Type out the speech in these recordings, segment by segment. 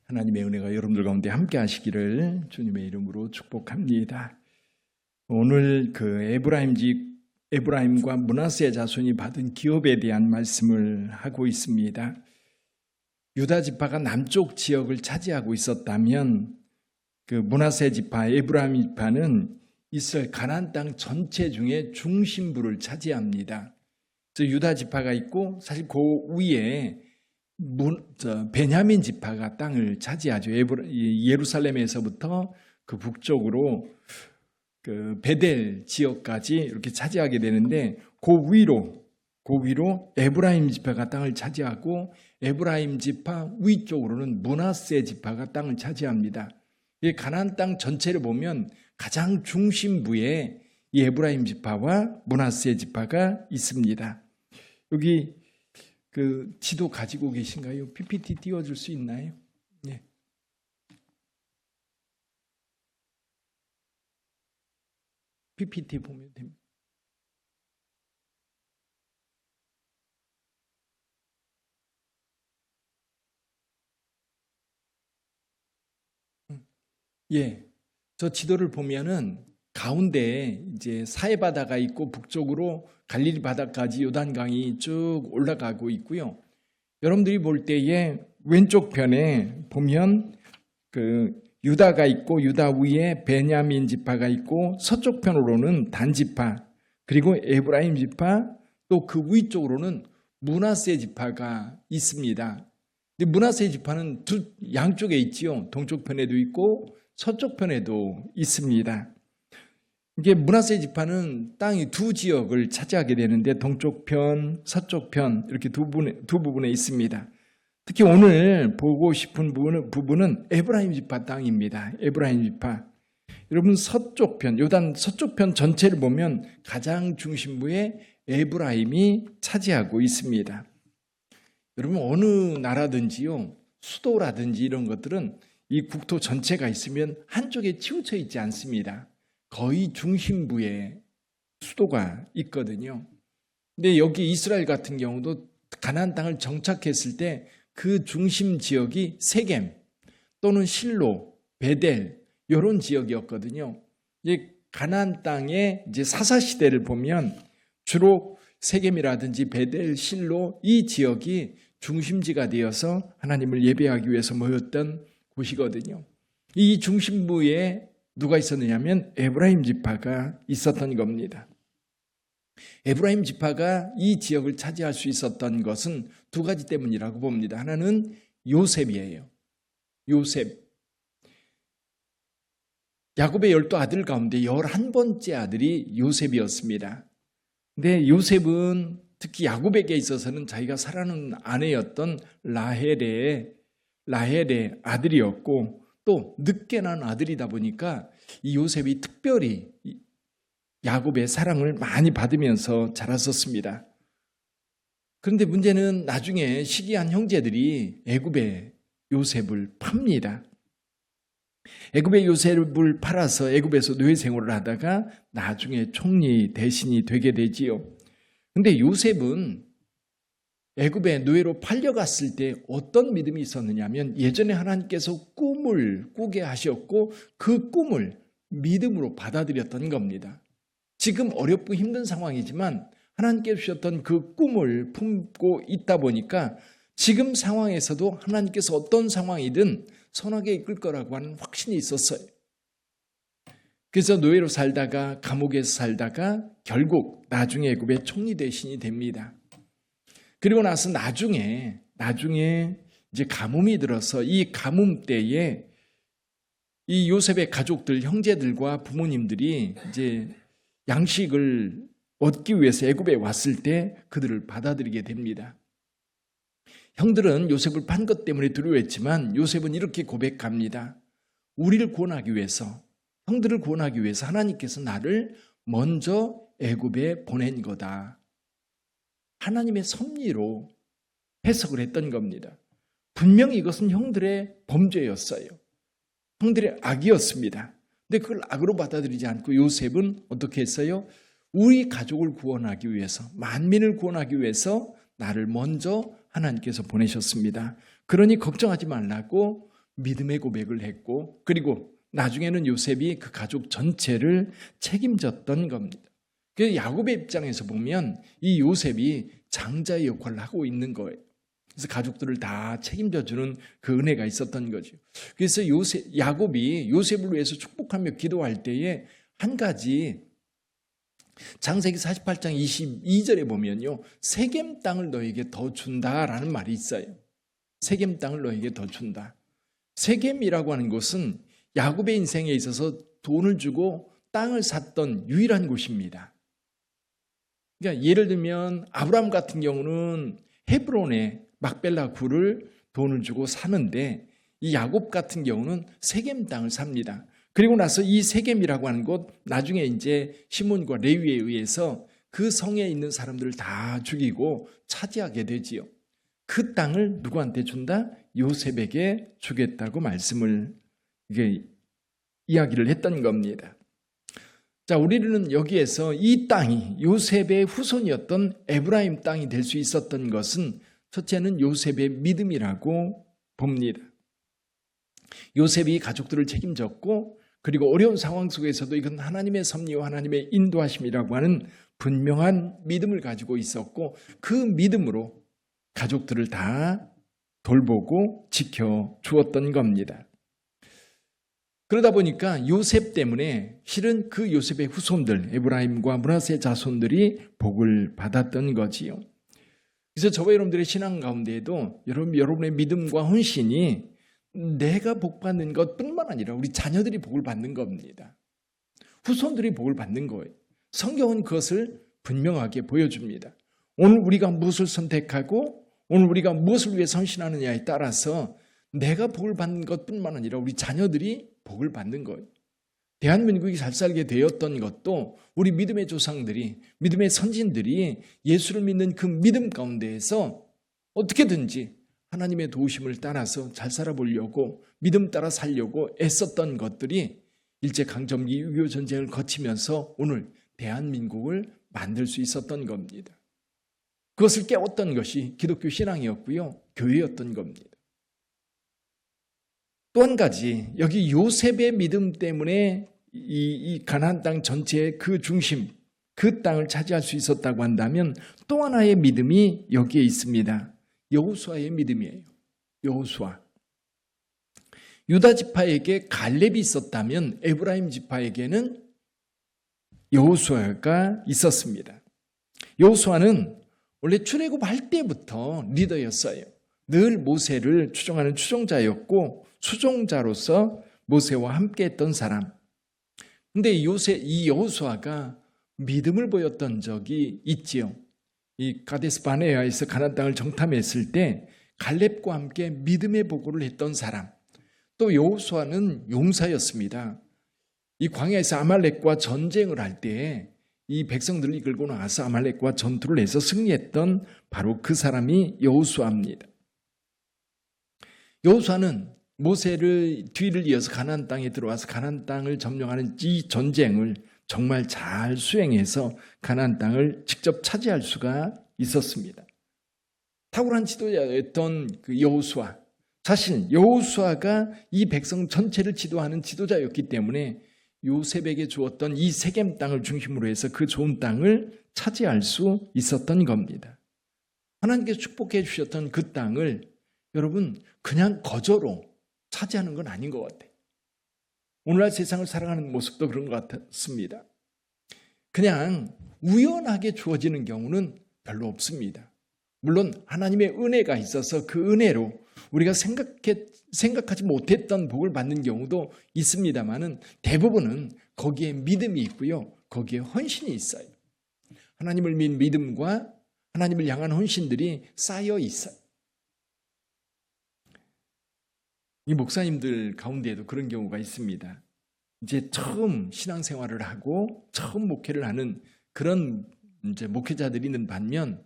하나님의 은혜가 여러분들 가운데 함께 하시기를 주님의 이름으로 축복합니다. 오늘 에브라임과 므낫세 자손이 받은 기업에 대한 말씀을 하고 있습니다. 유다 지파가 남쪽 지역을 차지하고 있었다면 므낫세 지파, 에브라임 지파는 이스라엘 가나안 땅 전체 중에 중심부를 차지합니다. 유다 지파가 있고 사실 그 위에 베냐민 지파가 땅을 차지하죠. 예루살렘에서부터 그 북쪽으로 베델 지역까지 이렇게 차지하게 되는데 그 위로 에브라임 지파가 땅을 차지하고 에브라임 지파 위쪽으로는 므낫세 지파가 땅을 차지합니다. 이 가나안 땅 전체를 보면 가장 중심부에 이 에브라임 지파와 므낫세 지파가 있습니다. 여기 지도 가지고 계신가요? PPT 띄워줄 수 있나요? 네. PPT 보면 됩니다. 예. 저 지도를 보면은 가운데에 이제 사해 바다가 있고 북쪽으로 갈릴리 바다까지 요단강이 쭉 올라가고 있고요. 여러분들이 볼 때에 왼쪽 편에 보면 유다가 있고 유다 위에 베냐민 지파가 있고 서쪽 편으로는 단 지파 그리고 에브라임 지파 또 그 위쪽으로는 므낫세 지파가 있습니다. 근데 므낫세 지파는 양쪽에 있지요. 동쪽 편에도 있고 서쪽 편에도 있습니다. 이게 므낫세 지파는 땅이 두 지역을 차지하게 되는데 동쪽 편, 서쪽 편 이렇게 두 부분에 있습니다. 특히 오늘 보고 싶은 부분은 에브라임 지파 땅입니다. 에브라임 지파. 여러분 서쪽 편, 요단 서쪽 편 전체를 보면 가장 중심부에 에브라임이 차지하고 있습니다. 여러분 어느 나라든지요, 수도라든지 이런 것들은 이 국토 전체가 있으면 한쪽에 치우쳐 있지 않습니다. 거의 중심부에 수도가 있거든요. 근데 여기 이스라엘 같은 경우도 가나안 땅을 정착했을 때 그 중심 지역이 세겜 또는 실로, 베델 이런 지역이었거든요. 이제 가나안 땅의 이제 사사 시대를 보면 주로 세겜이라든지 베델, 실로 이 지역이 중심지가 되어서 하나님을 예배하기 위해서 모였던 곳이거든요. 이 중심부에 누가 있었느냐면 에브라임 지파가 있었던 겁니다. 에브라임 지파가 이 지역을 차지할 수 있었던 것은 두 가지 때문이라고 봅니다. 하나는 요셉이에요. 요셉. 야곱의 12아들 가운데 11번째 아들이 요셉이었습니다. 근데 요셉은 특히 야곱에게 있어서는 자기가 사랑하는 아내였던 라헬의 아들이었고 또 늦게 난 아들이다 보니까 이 요셉이 특별히 야곱의 사랑을 많이 받으면서 자랐었습니다. 그런데 문제는 나중에 시기한 형제들이 애굽의 요셉을 팝니다. 애굽의 요셉을 팔아서 애굽에서 노예 생활을 하다가 나중에 총리 대신이 되게 되지요. 그런데 요셉은 애굽의 노예로 팔려갔을 때 어떤 믿음이 있었느냐면 예전에 하나님께서 꿈을 꾸게 하셨고 그 꿈을 믿음으로 받아들였던 겁니다. 지금 어렵고 힘든 상황이지만 하나님께서 주셨던 그 꿈을 품고 있다 보니까 지금 상황에서도 하나님께서 어떤 상황이든 선하게 이끌 거라고 하는 확신이 있었어요. 그래서 노예로 살다가 감옥에서 살다가 결국 나중에 애굽의 총리 대신이 됩니다. 그리고 나서 나중에 이제 가뭄이 들어서 이 가뭄 때에 이 요셉의 가족들, 형제들과 부모님들이 이제 양식을 얻기 위해서 애굽에 왔을 때 그들을 받아들이게 됩니다. 형들은 요셉을 판 것 때문에 두려워했지만 요셉은 이렇게 고백합니다. 우리를 구원하기 위해서, 형들을 구원하기 위해서 하나님께서 나를 먼저 애굽에 보낸 거다. 하나님의 섭리로 해석을 했던 겁니다. 분명히 이것은 형들의 범죄였어요. 형들의 악이었습니다. 근데 그걸 악으로 받아들이지 않고 요셉은 어떻게 했어요? 우리 가족을 구원하기 위해서, 만민을 구원하기 위해서 나를 먼저 하나님께서 보내셨습니다. 그러니 걱정하지 말라고 믿음의 고백을 했고 그리고 나중에는 요셉이 그 가족 전체를 책임졌던 겁니다. 그래서 야곱의 입장에서 보면 이 요셉이 장자의 역할을 하고 있는 거예요. 그래서 가족들을 다 책임져주는 그 은혜가 있었던 거죠. 그래서 야곱이 요셉을 위해서 축복하며 기도할 때에 한 가지 창세기 48장 22절에 보면요. 세겜 땅을 너에게 더 준다라는 말이 있어요. 세겜 땅을 너에게 더 준다. 세겜이라고 하는 곳은 야곱의 인생에 있어서 돈을 주고 땅을 샀던 유일한 곳입니다. 그러니까 예를 들면 아브라함 같은 경우는 헤브론에 막벨라 굴을 돈을 주고 사는데 이 야곱 같은 경우는 세겜 땅을 삽니다. 그리고 나서 이 세겜이라고 하는 곳 나중에 이제 시몬과 레위에 의해서 그 성에 있는 사람들을 다 죽이고 차지하게 되지요. 그 땅을 누구한테 준다? 요셉에게 주겠다고 말씀을 이야기를 했던 겁니다. 자, 우리는 여기에서 이 땅이 요셉의 후손이었던 에브라임 땅이 될 수 있었던 것은 첫째는 요셉의 믿음이라고 봅니다. 요셉이 가족들을 책임졌고 그리고 어려운 상황 속에서도 이건 하나님의 섭리와 하나님의 인도하심이라고 하는 분명한 믿음을 가지고 있었고 그 믿음으로 가족들을 다 돌보고 지켜주었던 겁니다. 그러다 보니까 요셉 때문에 실은 그 요셉의 후손들 에브라임과 므낫세 자손들이 복을 받았던 거지요. 그래서 저와 여러분들의 신앙 가운데에도 여러분의 믿음과 헌신이 내가 복 받는 것뿐만 아니라 우리 자녀들이 복을 받는 겁니다. 후손들이 복을 받는 거예요. 성경은 그것을 분명하게 보여줍니다. 오늘 우리가 무엇을 선택하고 오늘 우리가 무엇을 위해 헌신하느냐에 따라서 내가 복을 받는 것뿐만 아니라 우리 자녀들이 복을 받는 거예요. 대한민국이 잘 살게 되었던 것도 우리 믿음의 조상들이, 믿음의 선진들이 예수를 믿는 그 믿음 가운데에서 어떻게든지 하나님의 도우심을 따라서 잘 살아보려고 믿음 따라 살려고 애썼던 것들이 일제강점기 6.25 전쟁을 거치면서 오늘 대한민국을 만들 수 있었던 겁니다. 그것을 깨웠던 것이 기독교 신앙이었고요. 교회였던 겁니다. 또 한 가지 여기 요셉의 믿음 때문에 이 가나안 땅 전체의 그 중심, 그 땅을 차지할 수 있었다고 한다면 또 하나의 믿음이 여기에 있습니다. 여호수아의 믿음이에요. 여호수아. 유다 지파에게 갈렙이 있었다면 에브라임 지파에게는 여호수아가 있었습니다. 여호수아는 원래 출애굽할 때부터 리더였어요. 늘 모세를 추종하는 추종자였고 수종자로서 모세와 함께했던 사람. 근데 이 여호수아가 믿음을 보였던 적이 있지요. 이 가데스 바네아에서 가나안 땅을 정탐했을 때 갈렙과 함께 믿음의 보고를 했던 사람. 또 여호수아는 용사였습니다. 이 광야에서 아말렉과 전쟁을 할 때 이 백성들을 이끌고 나가서 아말렉과 전투를 해서 승리했던 바로 그 사람이 여호수아입니다. 여호수아는 모세를 뒤를 이어서 가나안 땅에 들어와서 가나안 땅을 점령하는 이 전쟁을 정말 잘 수행해서 가나안 땅을 직접 차지할 수가 있었습니다. 탁월한 지도자였던 그 여호수아, 사실 여호수아가 이 백성 전체를 지도하는 지도자였기 때문에 요셉에게 주었던 이 세겜 땅을 중심으로 해서 그 좋은 땅을 차지할 수 있었던 겁니다. 하나님께서 축복해 주셨던 그 땅을 여러분 그냥 거저로 차지하는 건 아닌 것 같아요. 오늘날 세상을 살아가는 모습도 그런 것 같습니다. 그냥 우연하게 주어지는 경우는 별로 없습니다. 물론 하나님의 은혜가 있어서 그 은혜로 우리가 생각하지 못했던 복을 받는 경우도 있습니다만은 대부분은 거기에 믿음이 있고요. 거기에 헌신이 있어요. 하나님을 믿는 믿음과 하나님을 향한 헌신들이 쌓여 있어요. 이 목사님들 가운데에도 그런 경우가 있습니다. 이제 처음 신앙생활을 하고 처음 목회를 하는 그런 이제 목회자들이 있는 반면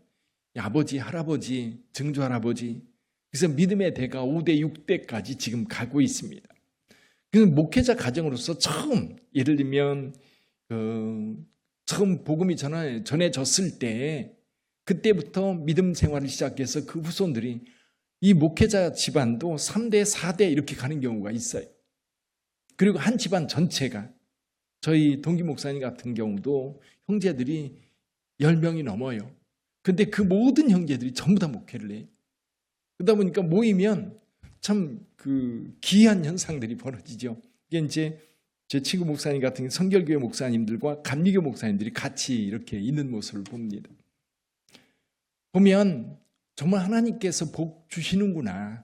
아버지, 할아버지, 증조할아버지 그래서 믿음의 대가 5대, 6대까지 지금 가고 있습니다. 그래서 목회자 가정으로서 처음 예를 들면 처음 복음이 전해졌을 때 그때부터 믿음 생활을 시작해서 그 후손들이 이 목회자 집안도 3대, 4대 이렇게 가는 경우가 있어요. 그리고 한 집안 전체가, 저희 동기 목사님 같은 경우도 형제들이 10명이 넘어요. 근데 그 모든 형제들이 전부 다 목회를 해요. 그러다 보니까 모이면 참 그 기이한 현상들이 벌어지죠. 이게 이제 제 친구 목사님 같은 성결교회 목사님들과 감리교 목사님들이 같이 이렇게 있는 모습을 봅니다. 보면 정말 하나님께서 복 주시는구나.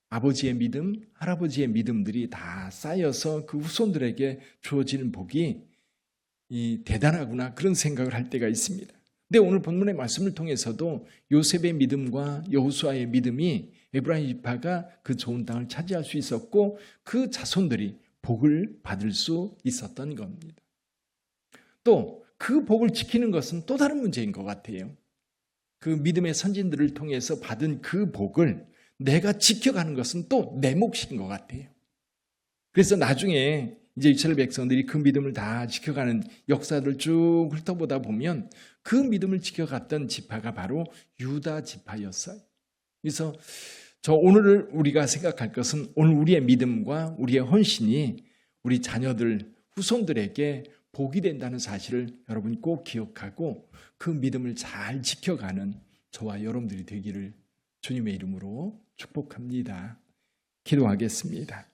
아버지의 믿음, 할아버지의 믿음들이 다 쌓여서 그 후손들에게 주어지는 복이 대단하구나, 그런 생각을 할 때가 있습니다. 근데 오늘 본문의 말씀을 통해서도 요셉의 믿음과 여호수아의 믿음이 에브라임 지파가 그 좋은 땅을 차지할 수 있었고 그 자손들이 복을 받을 수 있었던 겁니다. 또 그 복을 지키는 것은 또 다른 문제인 것 같아요. 그 믿음의 선진들을 통해서 받은 그 복을 내가 지켜가는 것은 또 내 몫인 것 같아요. 그래서 나중에 이제 이스라엘 백성들이 그 믿음을 다 지켜가는 역사를 쭉 훑어보다 보면 그 믿음을 지켜갔던 지파가 바로 유다 지파였어요. 그래서 오늘 우리가 생각할 것은 오늘 우리의 믿음과 우리의 헌신이 우리 자녀들, 후손들에게 복이 된다는 사실을 여러분 꼭 기억하고 그 믿음을 잘 지켜가는 저와 여러분들이 되기를 주님의 이름으로 축복합니다. 기도하겠습니다.